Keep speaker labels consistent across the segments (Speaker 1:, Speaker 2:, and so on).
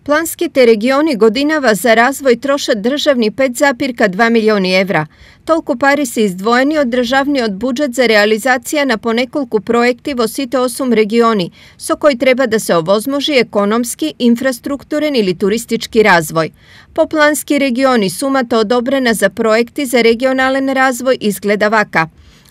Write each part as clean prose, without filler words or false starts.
Speaker 1: Planskите regioni godinava za razvoj troše državni 5,2 milioni evra. Толку пари се издвоени од државниот буџет за реализација на понеколку проекти во сите 8 региони, со кои треба да се овозможи економски, инфраструктурен или туристички развој. По плански региони сумата одобрена за проекти за регионален развој изгледа вака: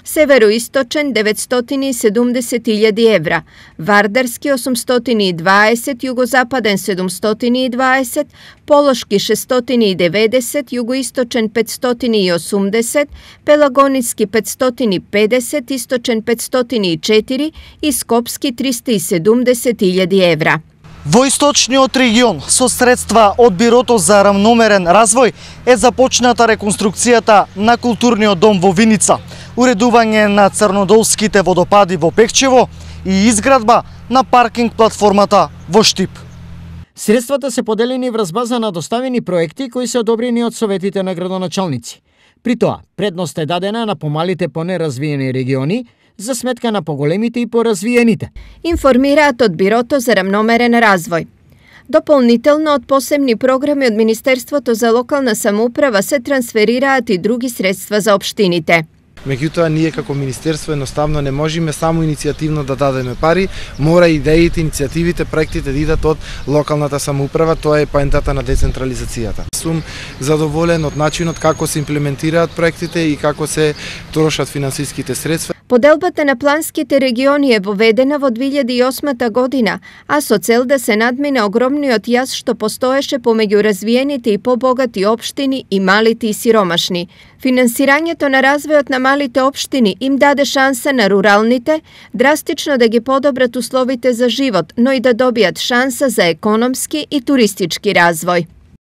Speaker 1: Североисточен 970.000 евра, Вардарски 820, Југозападен 720, Полошки 690, Југоисточен 580, Пелагониски 550, Источен 504 и Скопски 370.000 евра.
Speaker 2: Во источниот регион, со средства од Бирото за рамномерен развој, е започната реконструкцијата на културниот дом во Виница, уредување на Црнодолските водопади во Пекчево и изградба на паркинг платформата во Штип.
Speaker 3: Средствата се поделени врз база на доставени проекти кои се одобрени од советите на градоначалници. При тоа, предност е дадена на помалите понеразвиени региони, за сметка на поголемите и поразвиените.
Speaker 1: Информираат од Бирото за рамномерен развој. Дополнително од посебни програми од Министерството за локална самоуправа се трансферираат и други средства за општините.
Speaker 4: Меѓутоа, ние како Министерство едноставно не можеме само иницијативно да дадеме пари, мора идеите, иницијативите, проектите да идат од локалната самоуправа, тоа е поентата на децентрализацијата. Сум задоволен од начинот како се имплементираат проектите и како се трошат финансиските средства.
Speaker 1: Поделбата на планските региони е воведена во 2008 година, а со цел да се надмине огромниот јаз што постоеше помеѓу развиените и побогати општини и малите и сиромашни. Финансирањето на развојот на малите општини им даде шанса на руралните драстично да ги подобрат условите за живот, но и да добијат шанса за економски и туристички развој.